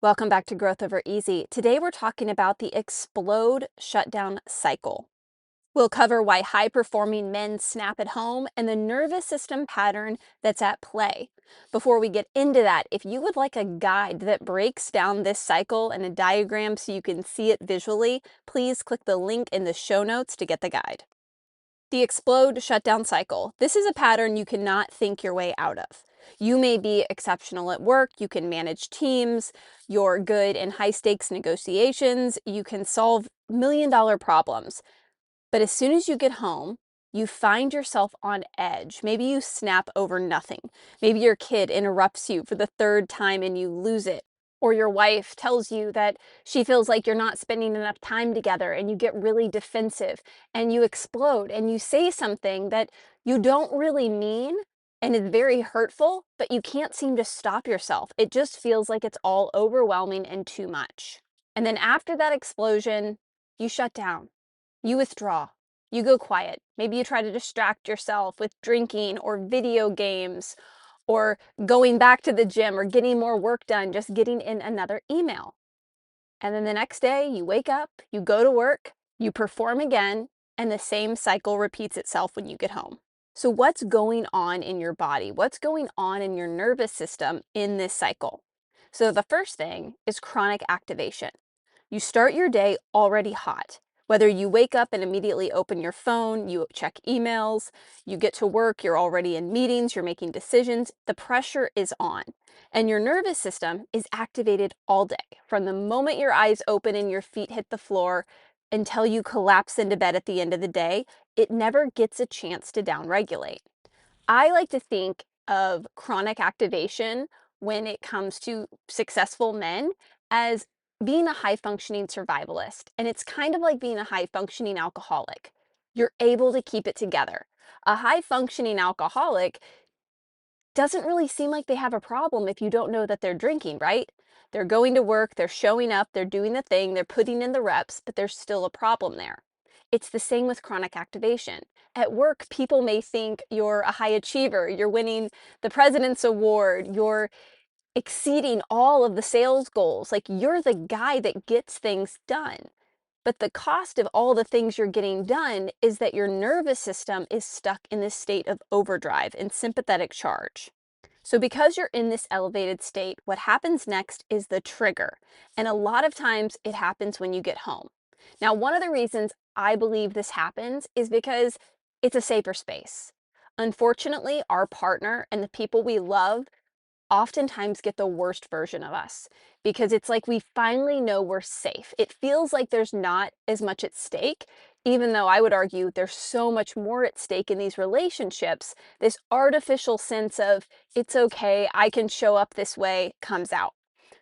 Welcome back to Growth Over Easy. Today we're talking about the Explode Shutdown Cycle. We'll cover why high-performing men snap at home and the nervous system pattern that's at play. Before we get into that, if you would like a guide that breaks down this cycle and a diagram so you can see it visually, please click the link in the show notes to get the guide. The Explode Shutdown Cycle. This is a pattern you cannot think your way out of. You may be exceptional at work, you can manage teams, you're good in high-stakes negotiations, you can solve million-dollar problems. But as soon as you get home, you find yourself on edge. Maybe you snap over nothing. Maybe your kid interrupts you for the third time and you lose it. Or your wife tells you that she feels like you're not spending enough time together and you get really defensive and you explode and you say something that you don't really mean and is very hurtful, but you can't seem to stop yourself. It just feels like it's all overwhelming and too much. And then after that explosion, you shut down. You withdraw. You go quiet. Maybe you try to distract yourself with drinking or video games or going back to the gym or getting more work done, just getting in another email. And then the next day you wake up, you go to work, you perform again, and the same cycle repeats itself when you get home. So what's going on in your body? What's going on in your nervous system in this cycle? So the first thing is chronic activation. You start your day already hot. Whether you wake up and immediately open your phone, you check emails, you get to work, you're already in meetings, you're making decisions, the pressure is on. And your nervous system is activated all day, from the moment your eyes open and your feet hit the floor until you collapse into bed at the end of the day. It never gets a chance to downregulate. I like to think of chronic activation when it comes to successful men as being a high-functioning survivalist. And it's kind of like being a high-functioning alcoholic. You're able to keep it together. A high-functioning alcoholic doesn't really seem like they have a problem if you don't know that they're drinking, right? They're going to work, they're showing up, they're doing the thing, they're putting in the reps, but there's still a problem there. It's the same with chronic activation. At work, people may think you're a high achiever, you're winning the President's Award, you're exceeding all of the sales goals, like you're the guy that gets things done. But the cost of all the things you're getting done is that your nervous system is stuck in this state of overdrive and sympathetic charge. So because you're in this elevated state, what happens next is the trigger. And a lot of times it happens when you get home. Now, one of the reasons I believe this happens is because it's a safer space. Unfortunately, our partner and the people we love oftentimes get the worst version of us because it's like we finally know we're safe. It feels like there's not as much at stake, even though I would argue there's so much more at stake in these relationships. This artificial sense of it's okay, I can show up this way comes out.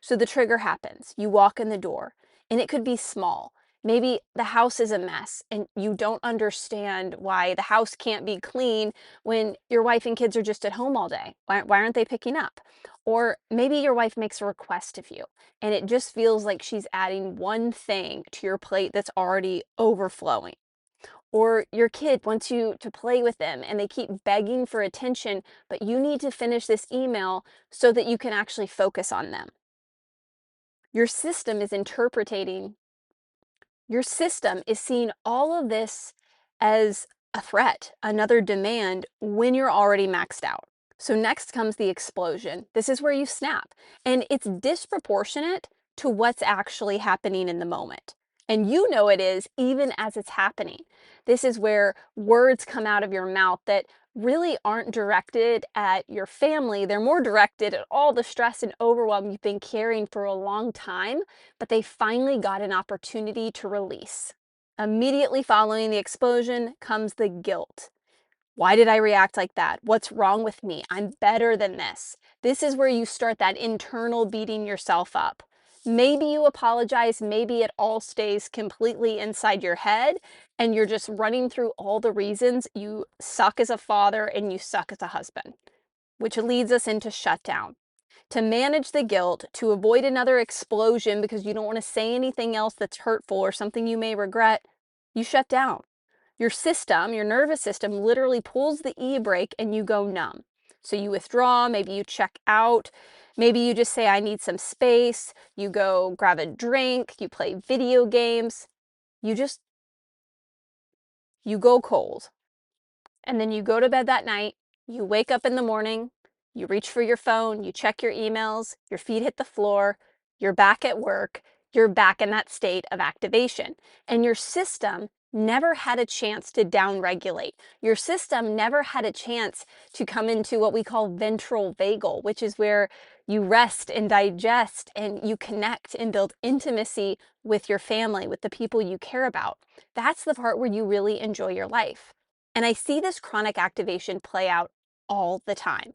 So the trigger happens. You walk in the door, and it could be small. Maybe the house is a mess and you don't understand why the house can't be clean when your wife and kids are just at home all day. Why aren't they picking up? Or maybe your wife makes a request of you and it just feels like she's adding one thing to your plate that's already overflowing. Or your kid wants you to play with them and they keep begging for attention, but you need to finish this email so that you can actually focus on them. Your system is interpreting, your system is seeing all of this as a threat, another demand when you're already maxed out. So next comes the explosion. This is where you snap, and it's disproportionate to what's actually happening in the moment. And you know it is even as it's happening. This is where words come out of your mouth that really aren't directed at your family. They're more directed at all the stress and overwhelm you've been carrying for a long time, but they finally got an opportunity to release. Immediately following the explosion comes the guilt. Why did I react like that? What's wrong with me? I'm better than this. This is where you start that internal beating yourself up. Maybe you apologize, maybe it all stays completely inside your head and you're just running through all the reasons you suck as a father and you suck as a husband, which leads us into shutdown. To manage the guilt, to avoid another explosion because you don't want to say anything else that's hurtful or something you may regret, you shut down. Your system, your nervous system literally pulls the e-brake and you go numb. So you withdraw, maybe you check out, Maybe you just say, I need some space. You go grab a drink, you play video games, you go cold. And then you go to bed that night, you wake up in the morning, you reach for your phone, you check your emails, your feet hit the floor, you're back at work, you're back in that state of activation. And your system never had a chance to downregulate. Your system never had a chance to come into what we call ventral vagal, which is where you rest and digest and you connect and build intimacy with your family, with the people you care about. That's the part where you really enjoy your life. And I see this chronic activation play out all the time.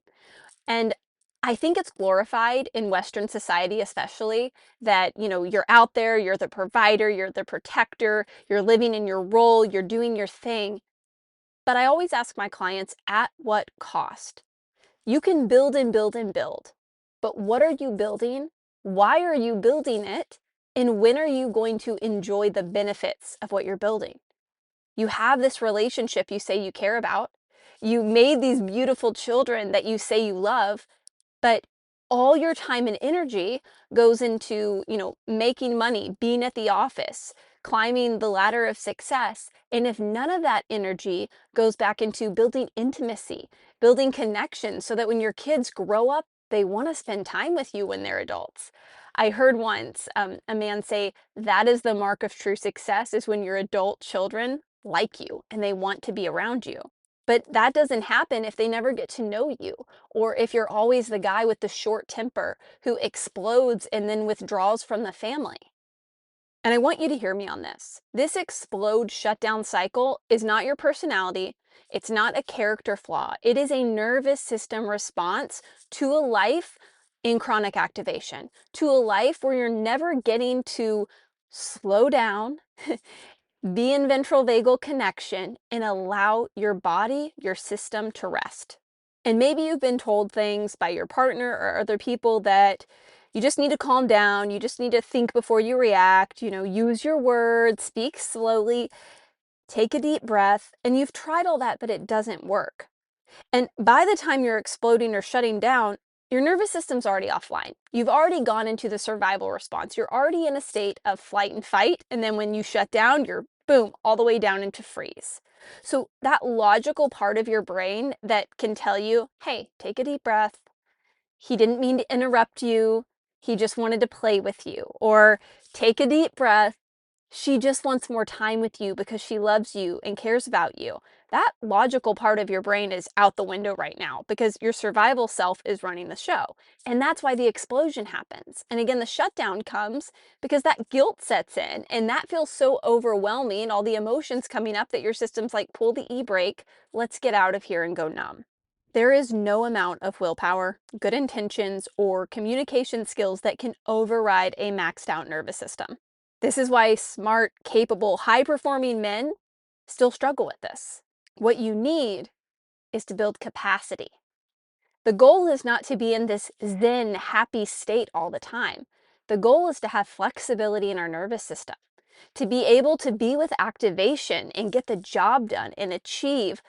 And I think it's glorified in Western society, especially that, you're out there, you're the provider, you're the protector, you're living in your role, you're doing your thing. But I always ask my clients, at what cost? You can build and build and build, but what are you building? Why are you building it? And when are you going to enjoy the benefits of what you're building? You have this relationship you say you care about. You made these beautiful children that you say you love, but all your time and energy goes into, making money, being at the office, climbing the ladder of success. And if none of that energy goes back into building intimacy, building connections so that when your kids grow up, they want to spend time with you when they're adults. I heard once a man say, that is the mark of true success, is when your adult children like you and they want to be around you. But that doesn't happen if they never get to know you, or if you're always the guy with the short temper who explodes and then withdraws from the family. And I want you to hear me on this. This explode shutdown cycle is not your personality. It's not a character flaw. It is a nervous system response to a life in chronic activation, to a life where you're never getting to slow down, be in ventral vagal connection, and allow your body, your system to rest. And maybe you've been told things by your partner or other people that you just need to calm down, you just need to think before you react, use your words, speak slowly, take a deep breath, and you've tried all that, but it doesn't work. And by the time you're exploding or shutting down, your nervous system's already offline. You've already gone into the survival response. You're already in a state of flight and fight. And then when you shut down, you're boom, all the way down into freeze. So that logical part of your brain that can tell you, hey, take a deep breath. He didn't mean to interrupt you. He just wanted to play with you. Or take a deep breath. She just wants more time with you because she loves you and cares about you. That logical part of your brain is out the window right now because your survival self is running the show. And that's why the explosion happens. And again, the shutdown comes because that guilt sets in and that feels so overwhelming, all the emotions coming up, that your system's like, pull the e-brake, let's get out of here and go numb. There is no amount of willpower, good intentions, or communication skills that can override a maxed out nervous system. This is why smart, capable, high-performing men still struggle with this. What you need is to build capacity. The goal is not to be in this zen, happy state all the time. The goal is to have flexibility in our nervous system, to be able to be with activation and get the job done and achieve,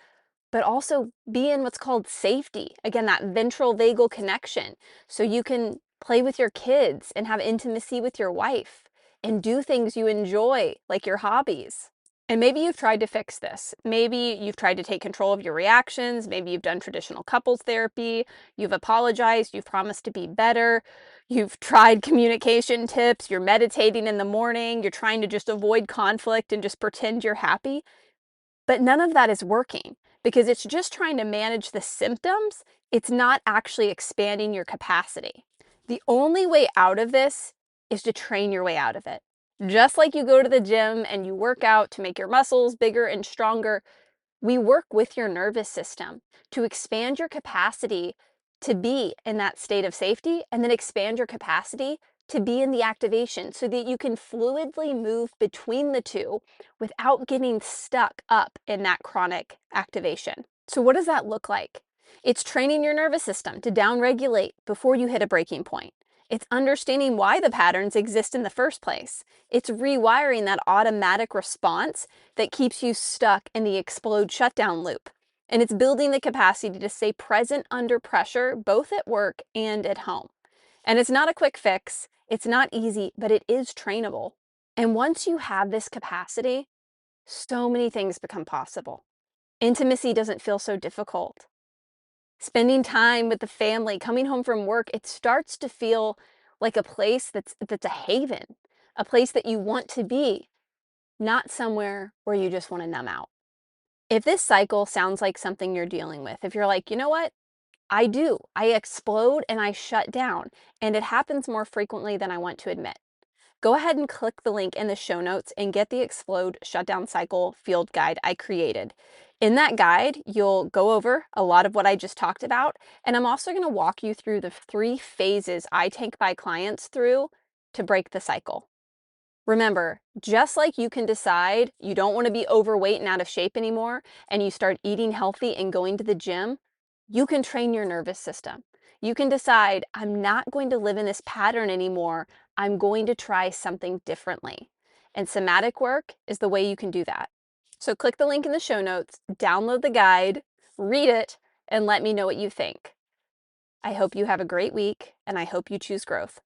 but also be in what's called safety. Again, that ventral vagal connection, so you can play with your kids and have intimacy with your wife and do things you enjoy, like your hobbies. And maybe you've tried to fix this. Maybe you've tried to take control of your reactions. Maybe you've done traditional couples therapy. You've apologized. You've promised to be better. You've tried communication tips. You're meditating in the morning. You're trying to just avoid conflict and just pretend you're happy. But none of that is working because it's just trying to manage the symptoms. It's not actually expanding your capacity. The only way out of this is to train your way out of it. Just like you go to the gym and you work out to make your muscles bigger and stronger, we work with your nervous system to expand your capacity to be in that state of safety, and then expand your capacity to be in the activation so that you can fluidly move between the two without getting stuck up in that chronic activation. So what does that look like? It's training your nervous system to downregulate before you hit a breaking point. It's understanding why the patterns exist in the first place. It's rewiring that automatic response that keeps you stuck in the explode shutdown loop. And it's building the capacity to stay present under pressure, both at work and at home. And it's not a quick fix. It's not easy, but it is trainable. And once you have this capacity, so many things become possible. Intimacy doesn't feel so difficult. Spending time with the family, coming home from work, it starts to feel like a place that's a haven, a place that you want to be, not somewhere where you just want to numb out. If this cycle sounds like something you're dealing with, if you're like, you know what? I do. I explode and I shut down, and it happens more frequently than I want to admit. Go ahead and click the link in the show notes and get the Explode Shutdown Cycle field guide I created. In that guide, you'll go over a lot of what I just talked about, and I'm also going to walk you through the 3 phases I take my clients through to break the cycle. Remember, just like you can decide you don't want to be overweight and out of shape anymore, and you start eating healthy and going to the gym, you can train your nervous system. You can decide, I'm not going to live in this pattern anymore. I'm going to try something differently. And somatic work is the way you can do that. So click the link in the show notes, download the guide, read it, and let me know what you think. I hope you have a great week, and I hope you choose growth.